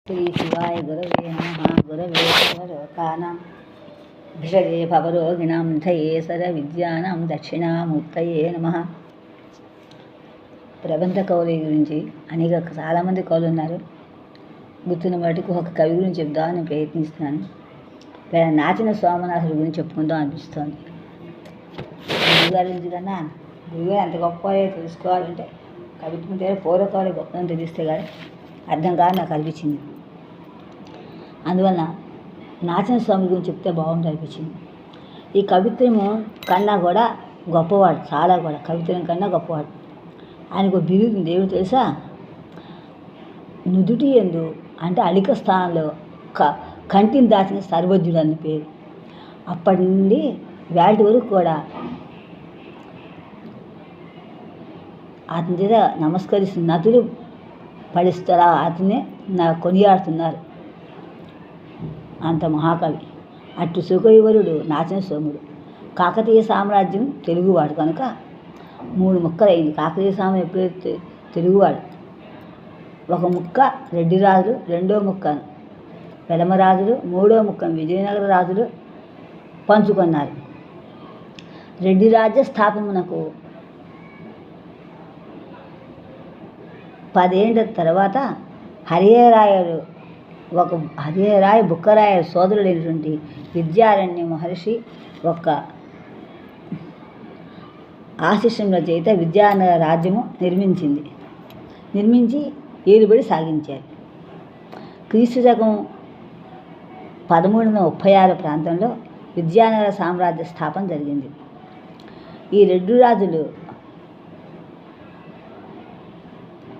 శ్రీ శివాయ గురవే నమః. గురవే సర్వలోకానాం భిషజే భవరోగిణాం ధయే సర్వవిద్యానాం దక్షిణామూర్తయే నమః. ప్రబంధ కవుల గురించి చాలామంది కవులు ఉన్నారు. గుర్తున్న వాటికి ఒక కవి గురించి చెప్దామని ప్రయత్నిస్తున్నాను. నాచిన సోమనాథుడి గురించి చెప్పుకుందాం అనిపిస్తోంది. గురుగారి గురించి కన్నా గురుగారు ఎంత గొప్ప తెలుసుకోవాలంటే కవిత్వం దగ్గర పూర్వకాలు గొప్పని తెలిస్తే కానీ అర్థం కాదు నాకు అనిపించింది. అందువలన నాచిన స్వామి గురించి చెప్తే బాగుంటుంది అనిపించింది. ఈ కవిత్వము కన్నా కూడా గొప్పవాడు, చాలా కూడా కవిత్వం కన్నా గొప్పవాడు. ఆయనకు బిరుదు దేవుడు తెలుసా, నుదుటి ఎందు అంటే అలిక స్థానంలో కంటిని దాచిన సర్వజ్ఞుడు అని పేరు. అప్పటి నుండి వేటి వరకు కూడా అతని చేత నమస్కరిస్తున్న నటులు పడిస్తారా అతనే కొనియాడుతున్నారు. అంత మహాకవి. అటు సుఖవివరుడు నాచిన సోముడు. కాకతీయ సామ్రాజ్యం తెలుగువాడు కనుక 3 ముక్కలైంది. కాకతీయ సామ్రాజ్యం ఎప్పుడైతే తెలుగువాడు, ఒక ముక్క రెడ్డి రాజులు, 2వ ముక్క వెలమరాజులు, 3వ ముక్క విజయనగర రాజులు పంచుకున్నారు. రెడ్డి రాజ్య స్థాపనకు 10 ఏళ్ళ తర్వాత హరిహరాయ బుక్కరాయ సోదరుడైనటువంటి విద్యారణ్య మహర్షి ఒక ఆశిష్యంలో చేత విద్యానగర రాజ్యము నిర్మించి ఏలుబడి సాగించారు. క్రీస్తు శకం 1336 ప్రాంతంలో విద్యానగర సామ్రాజ్య స్థాపన జరిగింది. ఈ 2 రాజులు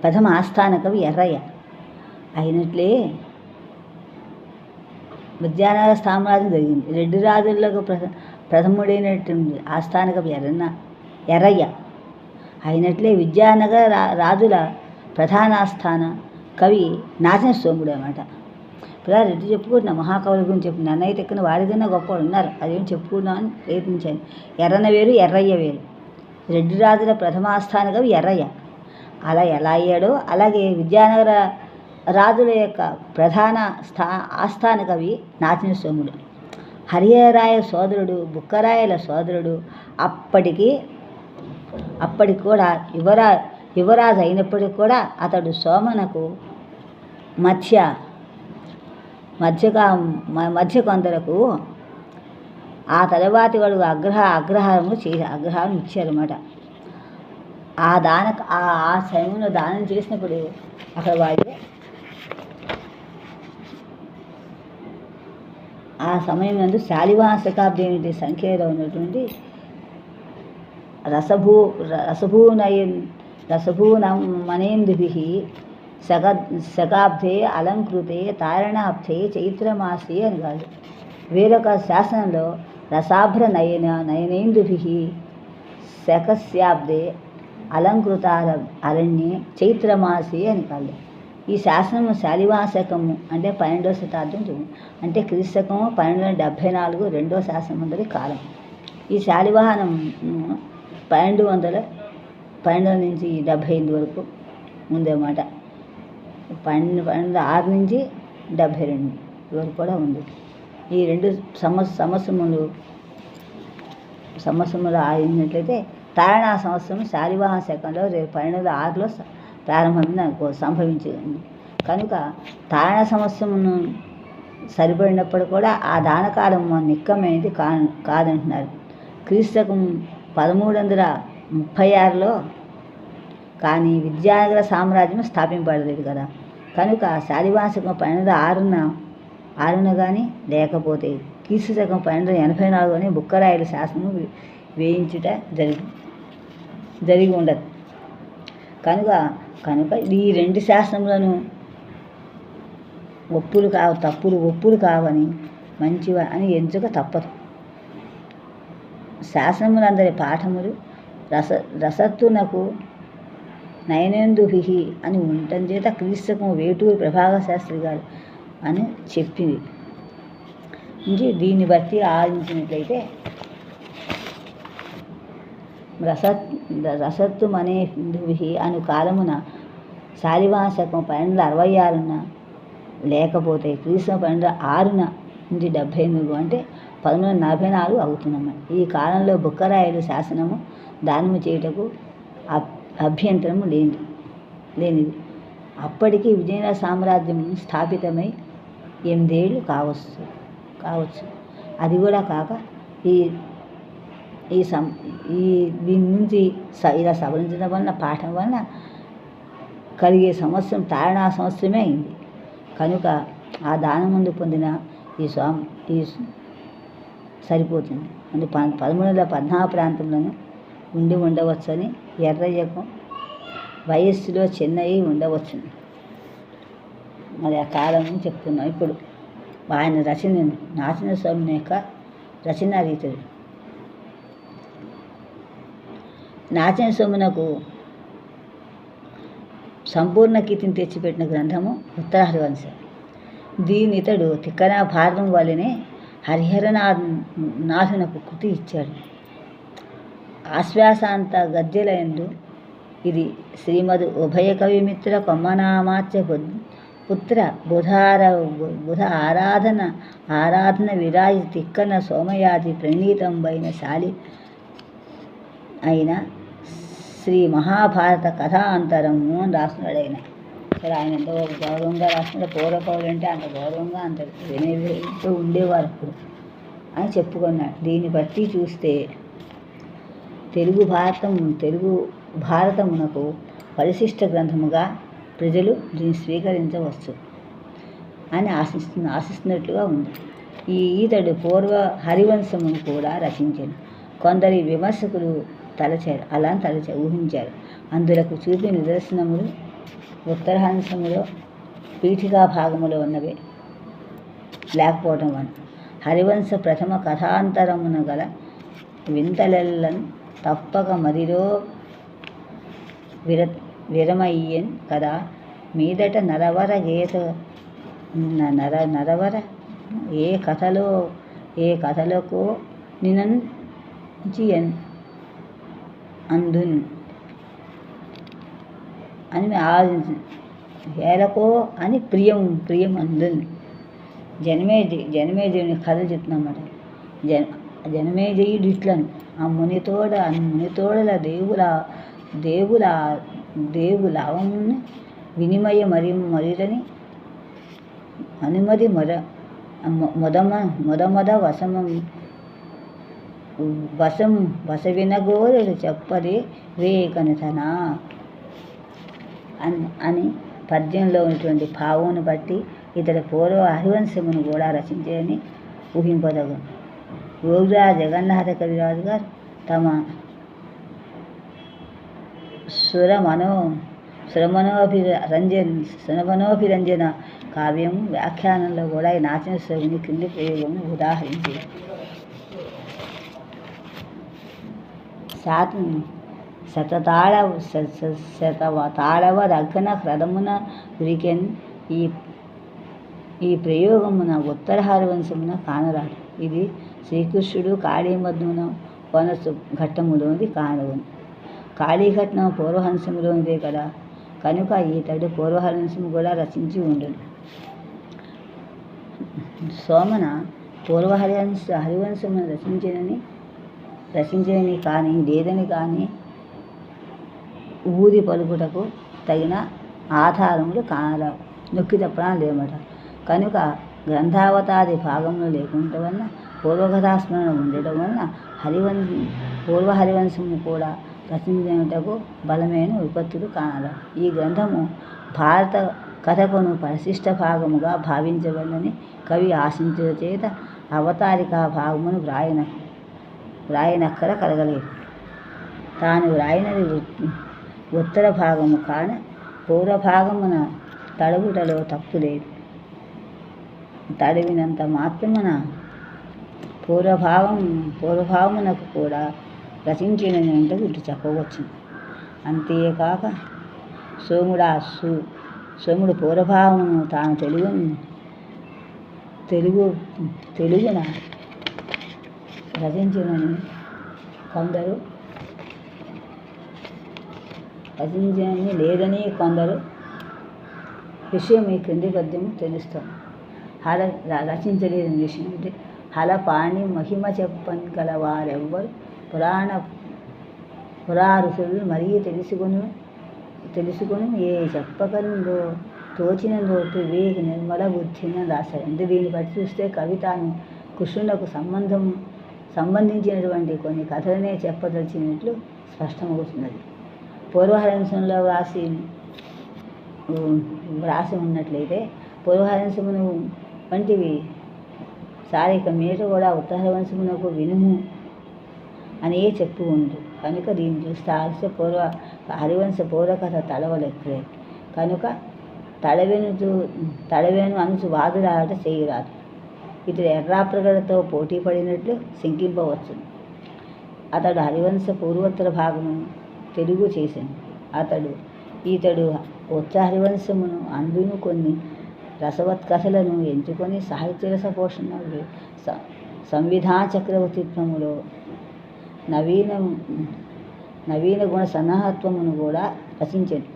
ప్రథమ ఆస్థాన కవి ఎర్రయ్య అయినట్లే విద్యానగర సామ్రాజ్యం జరిగింది. 2 రాజులకు ప్రథముడైనటువంటి ఆస్థాన కవి ఎర్రయ్య అయినట్లే విద్యానగర రాజుల ప్రధానాస్థాన కవి నాచిన సోముడు అన్నమాట. ఇప్పుడు రెడ్డి చెప్పుకుంటున్నా, మహాకవుల గురించి చెప్పుకున్నా. అన్నయ్య ఎక్కిన వాడికన్నా గొప్పవాడు ఉన్నారు, అదేం చెప్పుకుందామని ప్రయత్నించాను. ఎర్రన వేరు, ఎర్రయ్య వేరు. రెడ్డి రాజుల ప్రథమాస్థాన కవి ఎర్రయ్య. అలా ఎలా అయ్యాడో అలాగే విద్యానగర రాజుల యొక్క ప్రధాన ఆస్థాన కవి నాచిన సోముడు. హరిహరాయ సోదరుడు, బుక్కరాయల సోదరుడు. అప్పటికి కూడా యువరాజు అయినప్పటికీ కూడా అతడు సోమనకు మధ్య కొందరకు ఆ తర్వాతి వాడు అగ్రహారం ఇచ్చారన్నమాట. ఆ సమయంలో దానం చేసినప్పుడు అక్కడ వాడు ఆ సమయం నందు శాలివాహన శతాబ్ది అయినటువంటి సంఖ్యలో ఉన్నటువంటి రసభూనమనేందుభిః శకాబ్దే అలంకృతే తారణాబ్దే చైత్రమాసే అని కాదు. వేరొక శాసనంలో రసాభ్ర నయనేందుభిః శకస్యాబ్దే అలంకృత అరణ్యే చైత్రమాసే అని కాదు. ఈ శాసనము శాలివాహన శకము అంటే 12వ శతాబ్దం, అంటే క్రీస్తు శకము 1274 2వ శాసనం అందరి కాలం. ఈ శాలివాహనం 1200 నుంచి 78 వరకు ఉందన్నమాట. 1206 నుంచి 72 వరకు కూడా ఉంది. ఈ 2 సంవత్సరములు అయినట్లయితే తారణా సంవత్సరం శాలివాహన శకంలో 1206లో ప్రారంభమైంది సంభవించింది. కనుక తారణ సంవత్సరమును సరిపడినప్పుడు కూడా ఆ దానకాలం నిక్కమైనది కాదంటున్నారు. క్రీస్తకం 1336లో కానీ విద్యానగర సామ్రాజ్యం స్థాపింపబడలేదు కదా. కనుక శాలివాహన శకం 1206 కానీ లేకపోతే క్రీస్తు శకం 1284లోనే బుక్కరాయల శాసనం వేయించుట జరిగి ఉండదు. కనుక ఈ 2 శాసనములను ఒప్పులు కావని మంచివా అని ఎంచుక తప్పదు. శాసనములందరి పాఠములు రసత్తునకు నయనేందుభిః అని ఉండటం చేత క్రీస్తకం వేటూరు ప్రభాకర శాస్త్రి గారు అని చెప్పింది. దీన్ని బట్టి ఆలోచించినట్లయితే రసత్తుమనేందుభిః అను కాలమున శాలివాహన శకం 1266 లేకపోతే క్రీస్తు 1206 నుంచి 78 అంటే 1144 అవుతుందన్నమాట. ఈ కాలంలో బుక్కరాయలు శాసనము దానము చేయుటకు అభ్యంతరము లేనిది. అప్పటికి విజయనగర సామ్రాజ్యం స్థాపితమై 8 ఏళ్ళు కావచ్చు. అది కూడా కాక దీని నుంచి ఇలా సవరించడం వలన పాఠం వలన కలిగే సంవత్సరం తారణా సంవత్సరమే అయింది. కనుక ఆ దానం ముందు పొందిన ఈ సరిపోతుంది. అంటే 1314 ప్రాంతంలోనూ ఉండవచ్చని ఎర్రయ్యకు వయస్సులో చిన్నవి ఉండవచ్చును. మరి ఆ కాలం చెప్తున్నాం. ఇప్పుడు ఆయన రచన నాచిన స్వామి యొక్క రచనా రీతులు. నాచిన స్వామునకు సంపూర్ణ కీర్తిని తెచ్చిపెట్టిన గ్రంథము ఉత్తర హరివంశం. దీని ఇతడు తిక్కన భారతం వల్లనే హరిహరనాథునకు కృతి ఇచ్చాడు. ఆశ్వాసాంత గద్యలయందు ఇది శ్రీమద్ ఉభయ కవిమిత్ర కొమ్మనామాచ్య పుత్ర బుధ ఆరాధన విరాజి తిక్కన సోమయాజి ప్రణీతంబైన శాలి అయిన శ్రీ మహాభారత కథాంతరము అని రాస్తున్నాడు ఆయన. సరే, ఆయన ఎంతో గౌరవంగా రాస్తున్నాడు. పూర్వకవులు అంటే అంత గౌరవంగా అంత వినయంతో ఉండేవారు అప్పుడు అని చెప్పుకున్నాడు. దీన్ని బట్టి చూస్తే తెలుగు భారతమునకు పరిశిష్ట గ్రంథముగా ప్రజలు దీన్ని స్వీకరించవచ్చు అని ఆశిస్తున్నట్లుగా ఉంది. ఈతడు పూర్వ హరివంశమును కూడా రచించాడు. కొందరి విమర్శకులు అలా ఊహించారు. అందులకు చూపే నిదర్శనములు ఉత్తరహంసములో పీఠికా భాగములో ఉన్నవే లేకపోవటం వలన హరివంశ ప్రథమ కథాంతరమున గల వింతలెల్లను తప్పక మదిలో విరమయ్యన్ కదా. మీదట నరవర ఏ కథలకో నినంచియన్ అందున్ అని ఆలోచించింది. ఏలకో అని ప్రియం అందున్. జనమేజయుని కథ చెప్తున్నమాట. జనమేజయుడు ఇట్లను ఆ మునితోడల దేవులావమును వినిమయ మరిరని అనుమతి మొదమొద వసవినగోరుడు చెప్పదే వేకనితనా అని పద్యంలో ఉన్నటువంటి భావమును బట్టి ఇతర పూర్వ హరివంశమును కూడా రచించారని ఊహింపదగు. యోగిరా జగన్నాథ కవిరాజు గారు తమ సురమనోభిరంజన కావ్యము వ్యాఖ్యానంలో కూడా ఈ నాచిన స్వామిని క్రింది ప్రయోగమును ఉదాహరించారు. శతతాళవ దగ్గన హ్రదమున ఉరికెన్. ఈ ప్రయోగమున ఉత్తర హరివంశమున కానరాడు. ఇది శ్రీకృష్ణుడు కాళీమద్మున వనసు ఘట్టములోనిది కానవను. కాళీఘట్నం పూర్వహంసములోనిదే కదా. కనుక ఈతడు పూర్వహంసము కూడా రచించి ఉండును. సోమన హరివంశమును రచించని కానీ లేదని కానీ ఊది పలుకుటకు తగిన ఆధారములు కానరావు, నొక్కి చెప్పడం లేమట. కనుక గ్రంథావతాది భాగంలో లేకుండా వలన పూర్వకథాస్మరణ ఉండటం వలన పూర్వ హరివంశము కూడా రచించుటకు బలమైన విపత్తులు కానరావు. ఈ గ్రంథము భారత కథకును పరిశిష్ట భాగముగా భావించబడిందని కవి ఆశించుట చేత అవతారికా భాగమును వ్రాయనక్కర కలగలేదు. తాను వ్రాయినది ఉత్తర భాగము కాన పూర్వభాగమున తడవుటలో తప్పు లేదు. తడివినంత మాత్రమున పూర్వభావమునకు కూడా రచించినందుకు ఇటు చెప్పవచ్చు. అంతేకాక సోముడు పూర్వభావమును తాను తెలుగున రచించినని కొందరు, రచించని లేదని కొందరు విషయం ఈ క్రింది పద్యము తెలుస్తుంది. రచించలేని విషయం అంటే హలపాణి మహిమ చెప్పని గల వారెవ్వరు పురారుసులు మరీ తెలుసుకొని ఏ చెప్పకనుందో తోచిన లోటు వివేక నిర్మల బుద్ధిని రాశారు. అంటే దీన్ని బట్టి చూస్తే కవితను కృష్ణులకు సంబంధించినటువంటి కొన్ని కథలనే చెప్పదలిచినట్లు స్పష్టమవుతున్నది. పూర్వహంసంలో వ్రాసి ఉన్నట్లయితే పూర్వహంసమును వంటివి సారిక మీట కూడా ఉత్తరవంశమునకు వినుము అనే చెప్పు ఉంది. కనుక దీన్ని చూస్తే హరివంశ పూర్వకథ తడవలెక్కలేదు. కనుక తడవేను అనుచు వాదులాట చేయరాదు. ఇతడు ఎర్రాప్రగడతో పోటీ పడినట్లు శంకింపవచ్చు. అతడు హరివంశ పూర్వోత్తర భాగము తెలుగు చేసింది. ఈతడు ఉచ్చ హరివంశమును అందును కొన్ని రసవత్కథలను ఎంచుకొని సాహిత్య రస పోషణలో సంవిధాన చక్రవర్తిత్వములో నవీన గుణ సన్నాహత్వమును కూడా రచించాడు.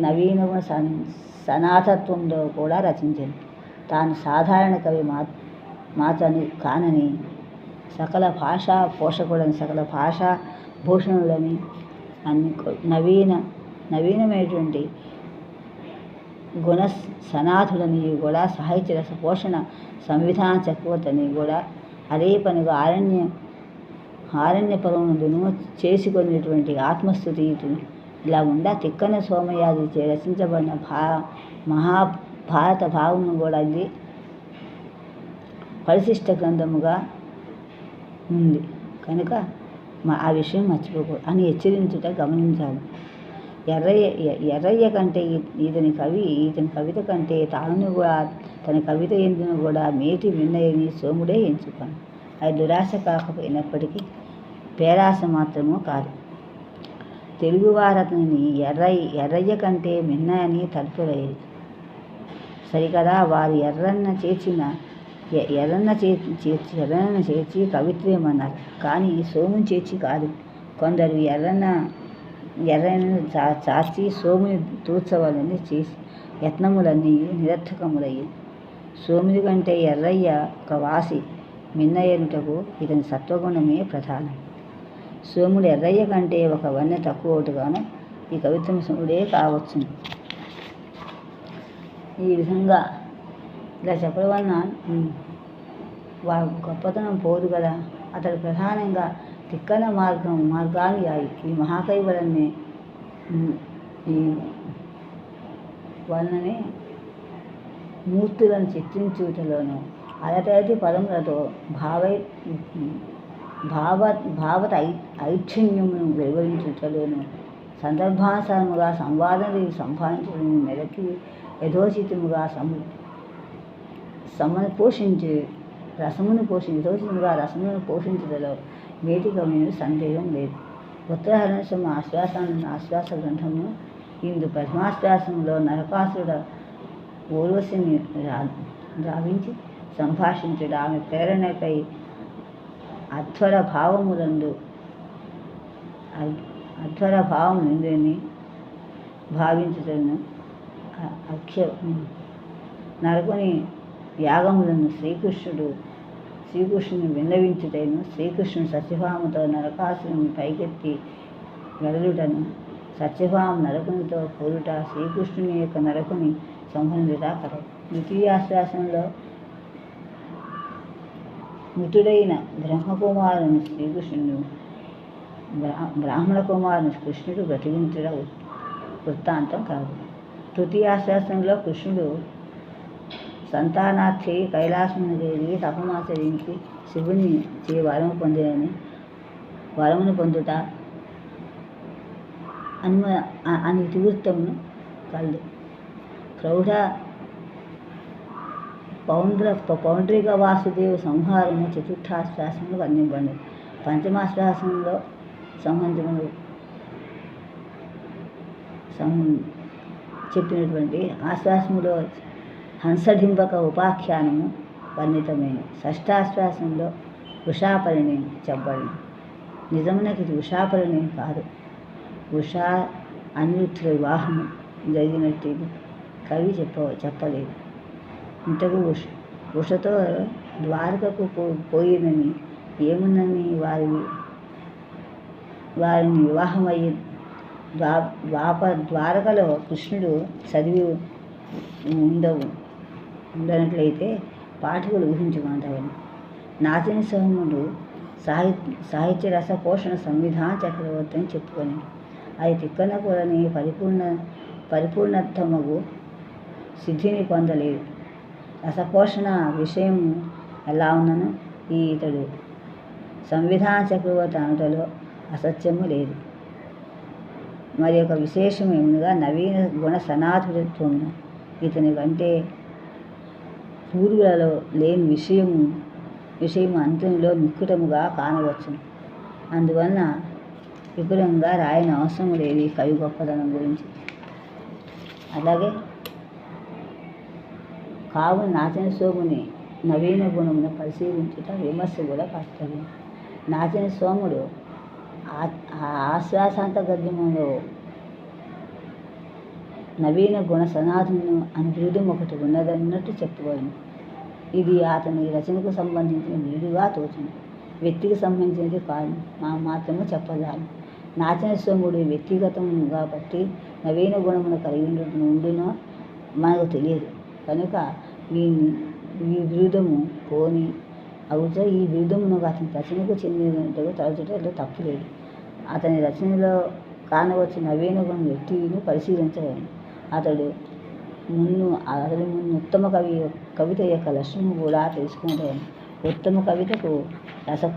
నవీన గుణ సనాథత్వంలో కూడా రచించాడు. తాను సాధారణ కవి మాతను కానని, సకల భాషా పోషకుడని, సకల భాషా భూషణులని, అన్ని నవీనమైనటువంటి గుణ సనాథులని కూడా, సాహిత్య రస పోషణ సంవిధాన చక్రవర్తిని కూడా అదే పనిగా ఆరణ్యపరమును చేసుకునేటువంటి ఆత్మస్థుతి ఇలా ఉండా తిక్కన సోమయాజి రచించబడిన మహాభారత భావమును కూడా ఇది పరిశిష్ట గ్రంథముగా ఉంది. కనుక ఆ విషయం మర్చిపోకూడదు అని హెచ్చరించుట గమనించాలి. ఎర్రయ్య కంటే ఇతని కవిత కంటే తాను కూడా తన కవిత ఎందును కూడా మేటి విన్నయని సోముడే ఎంచుకోను. అది దురాశ కాకపోయినప్పటికీ పేరాశ మాత్రము కాదు. తెలుగువారతని ఎర్రయ్య కంటే మిన్న అని తలుపులయ్యేది సరికదా. వారు ఎర్రన్న చేర్చి కవిత్వమన్నారు, కానీ సోముని చేర్చి కాదు. కొందరు ఎర్రను చార్చి సోముని తూర్చవాలని చేసి యత్నములన్నీ నిరర్థకములయ్యి. సోముని కంటే ఎర్రయ్య ఒక వాసి మిన్నయ్యనుటకు ఇతని సత్వగుణమే ప్రధానం. సోముడు ఎర్రయ్య కంటే ఒక వన్నె తక్కువగాను ఈ కవిత్వం సోముడే కావచ్చు. ఈ విధంగా ఇలా చెప్పడం వలన గొప్పతనం పోదు కదా. అతడు ప్రధానంగా తిక్కన మార్గానుయాయి. ఈ మహాకవి వలననే మూర్తులను చిత్రించుటలోను అలతేటి పదములతో భావత ఐక్షణ్యమును వెలువరించుటలోను సందర్భానుసారముగా సంవాదం సంపాదించడం మెదకి యథోచితముగా రసమును పోషించుటలో మేటి కవిని సందేహం లేదు. ఉత్తరహంసం ఆశ్వాస గ్రంథము ఇందు ప్రథమాశ్వాసంలో నరకాసుడ ఊర్వశిని రావించి సంభాషించుట ఆమె ప్రేరణపై అధ్వర భావము నిందని భావించుటను నరకుని యాగములను శ్రీకృష్ణుని విన్నవించుటను, శ్రీకృష్ణుని సత్యభామతో నరకాసురుని పైకెత్తి వెడలుటను, సత్యభామ నరకునితో పోరుట, శ్రీకృష్ణుని యొక్క నరకుని సంహరించుట కథ. ద్వితీయాశ్వాసంలో మృతుడైన బ్రహ్మకుమారుని బ్రాహ్మణ కుమారుని కృష్ణుడు బ్రతికించుట వృత్తాంతం కాదు. తృతీయాశ్వాసంలో కృష్ణుడు సంతానార్థి కైలాసమును చేరి తపమాచరించి శివుని చే వరమును పొందుట అని ఇతివృత్తమును కలదు. ప్రౌఢ పౌండ్రిక వాసుదేవ సంహారము చతుర్థాశ్వాసంలో వర్ణింపబడింది. పంచమాశ్వాసంలో చెప్పినటువంటి ఆశ్వాసములో హంసడింబక ఉపాఖ్యానము వర్ణితమైనది. షష్ఠాశ్వాసంలో ఉషాపరిణయం చెప్పబడింది. నిజమునకి ఇది ఉషాపరిణయం కాదు, ఉషా అనిరుద్ధుల వివాహము జరిగినట్టు కవి చెప్పలేదు. ఇంతకు ఉషతో ద్వారకకు పోయిందని ఏముందని వారిని వివాహం అయ్యి ద్వారకలో కృష్ణుడు చదివి ఉండనట్లయితే పాఠకులు ఊహించుకుంటామని. నాతిని సోముడు సాహిత్య రస పోషణ సంవిధాన చక్రవర్తి అని చెప్పుకొని అది తిక్కన కూడని పరిపూర్ణత్వముగు సిద్ధిని పొందలేదు. రసపోషణ విషయం ఎలా ఉన్నను ఇతడు సంవిధాన చక్రవర్తి అనుటలో అసత్యము లేదు. మరి ఒక విశేషం ఏమనగా నవీన గుణ సనాతనత్వమును ఇతని కంటే పూర్వులలో లేని విషయము అంతంలో మిక్కుటముగా కానవచ్చును. అందువలన విపులంగా రాయని అవసరం లేదు ఈ కవి గొప్పతనం గురించి. అలాగే కావున నాచన సోముని నవీన గుణమును పరిశీలించుట విమర్శ కూడా కర్తవ్యం. నాచన సోముడు ఆశ్వాసాంత గద్యములో నవీన గుణ సనాతను అని బిరుదం ఒకటి ఉన్నదన్నట్టు చెప్పుకోను. ఇది అతని రచనకు సంబంధించిన బిరుదుగా తోచింది, వ్యక్తికి సంబంధించినది కాదు మాత్రమే చెప్పదాను. నాచన సోముడు వ్యక్తిగతం కాబట్టి నవీన గుణమును కలిగి ఉండునో మనకు తెలియదు. కనుక ఈ బిరుదము పోని అవుతా ఈ బిరుదమును అతని రచనకు చెందినట్టుగా తలచటంలో తప్పులేదు. అతని రచనలో కానవచ్చు నవీన గుణం వ్యక్తిని పరిశీలించలేను. అతడు మున్ను ఉత్తమ కవిత యొక్క లక్ష్యము కూడా తెలుసుకుంటాను. ఉత్తమ కవితకు రసము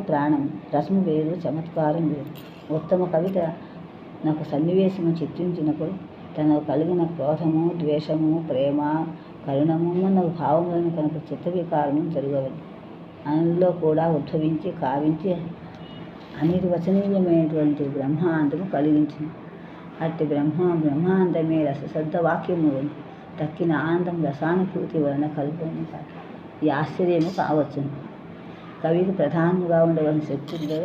ప్రాణం, రసము వేరు, చమత్కారం వేరు. ఉత్తమ కవిత నాకు సన్నివేశము చిత్రించినప్పుడు తనకు కలిగిన క్రోధము, ద్వేషము, ప్రేమ, కరుణము నాకు భావములను కనుక చిత్త వికారము జరగవదు. అందులో కూడా ఉద్భవించి కావించి అనిర్వచనీయమైనటువంటి బ్రహ్మాంతము కలిగించింది. అట్టి బ్రహ్మాంతమే రసశబ్ద వాక్యము దక్కిన ఆనందం రసానుభూతి వలన కలుగుని ఈ ఆశ్చర్యము కావచ్చును. కవికి ప్రధానంగా ఉండవలసిన శక్తుల్లో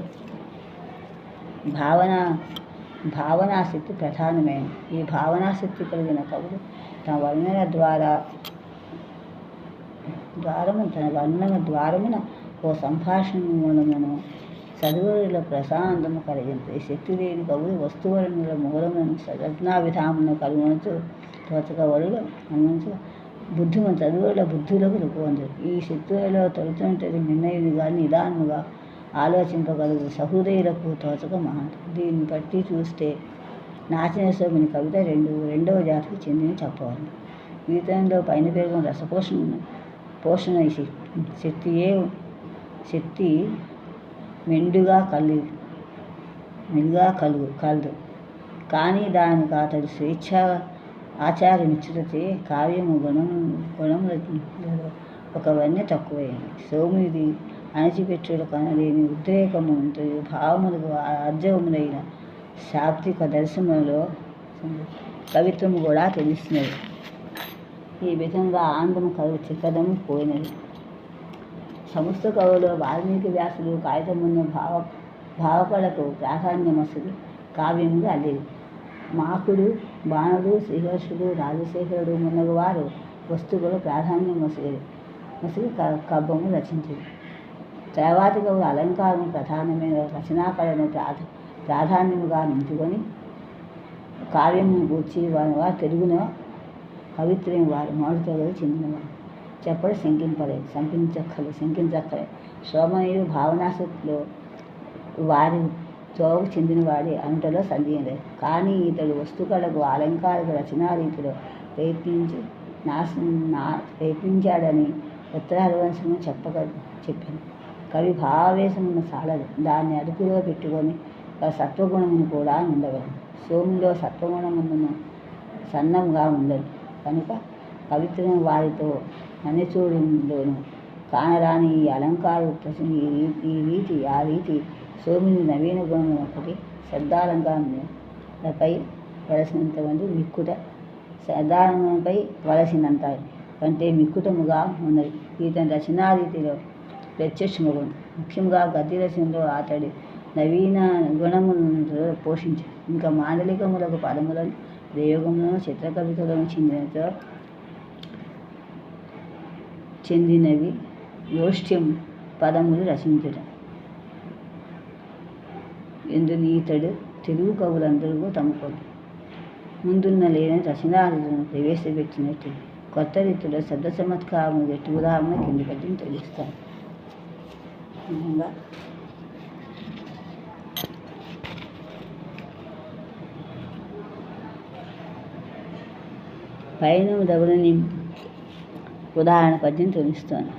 భావనాశక్తి ప్రధానమైన. ఈ భావనాశక్తి కలిగిన కవులు తన వర్ణన ద్వారమున ఓ సంభాషణ మూలమును చదువుల ప్రశాంతము కలిగింది. ఈ శక్తి లేని కవులు వస్తువుల మూలమును రచనా విధానమును కలుగునచు తోచకవరుడు అనుమతి చదువుల బుద్ధులకు రుకువందరు. ఈ శక్తులలో తొలుతుంటే నిర్ణయునిగా నిదానముగా ఆలోచింపగలుగు సహృదయులకు తోచక మహాంతం. దీన్ని బట్టి చూస్తే నాచన సోముని కవిత రెండవ జాతికి చెందిన చెప్పవాలి. గీతంలో పైన పేర్కొన్న రసపోషణ శక్తి మెండుగా కలదు. కానీ దానికి అతడు స్వేచ్ఛ ఆచారనిచ్చుటచే కావ్యము గుణములలో ఒకవన్నీ తక్కువైంది. సోమునిది అణచిపెట్టుడు కనలేని ఉద్రేకము ఉంటుంది. భావములకు ఆర్జవములైన శాబ్దిక దర్శనములలో కవిత్వము కూడా తెలుస్తున్నది. ఈ విధంగా ఆనందము చిక్కదము పోయినది. సమస్త కవులు వాల్మీకి వ్యాసులు కాగితమున్న భావకళకు ప్రాధాన్యమసలు కావ్యములు అల్లేది. మాకుడు, బాణుడు, శ్రీహర్షుడు, రాజశేఖరుడు మున్నగు వారు వస్తువులు ప్రాధాన్యం మసిలి కవ్వము రచించింది. తర్వాతి కవులు అలంకారం ప్రధానమైన రచనాకళను ప్రాధాన్యముగా నింపుకొని కావ్యము గూర్చి వారు తెలుగున కవిత్వం వారు మౌలికలు చెందినవారు. చెప్పడం శంకించక్కలే. సోమనీయుడు భావనాశక్తిలో వారి తోగు చెందినవాడే అనుటలో సందేహం లేదు. కానీ ఇతడు వస్తుకళకు అలంకారిక రచనా రీతిలో ప్రయత్నించాడని ఉత్తరహరివంశము చెప్పాను. కవి భావావేశమున్న సాలదు, దాన్ని అదుపులో పెట్టుకొని సత్వగుణమును కూడా ఉండగలదు. సోములో సత్వగుణమును సన్నంగా ఉండదు. కనుక కవిత్వం వారితో నన్నచూడులోను కానరాని ఈ అలంకార ఆ రీతి సోముని నవీన గుణము ఒకటి శబ్దాలంకారములపై వలసినంతమంది మిక్కుట శబ్దాలంకారంపై వలసినంత కంటే మిక్కుటముగా ఉన్నది. ఇతని రచనా రీతిలో ప్రత్యక్షముగు ముఖ్యంగా గద్య రచనలో అతడి నవీన గుణములను పోషించి ఇంకా మాండలికములకు పదములను ప్రయోగంలో చిత్రకవితలను చెందినవి యోష్ట్యం పదములు రచించుట. ఎందుకు ఈతడు తెలుగు కవులందరూ తమకు ముందున్న లేని రచనాలను ప్రవేశపెట్టినట్టు కొత్త రీతిలో శబ్ద చమత్కారము గట్టి ఉదాహరణ కింది పద్యం తెలుస్తాను. నిజంగా పైన దవడని ఉదాహరణ పద్యం తెలుస్తాను.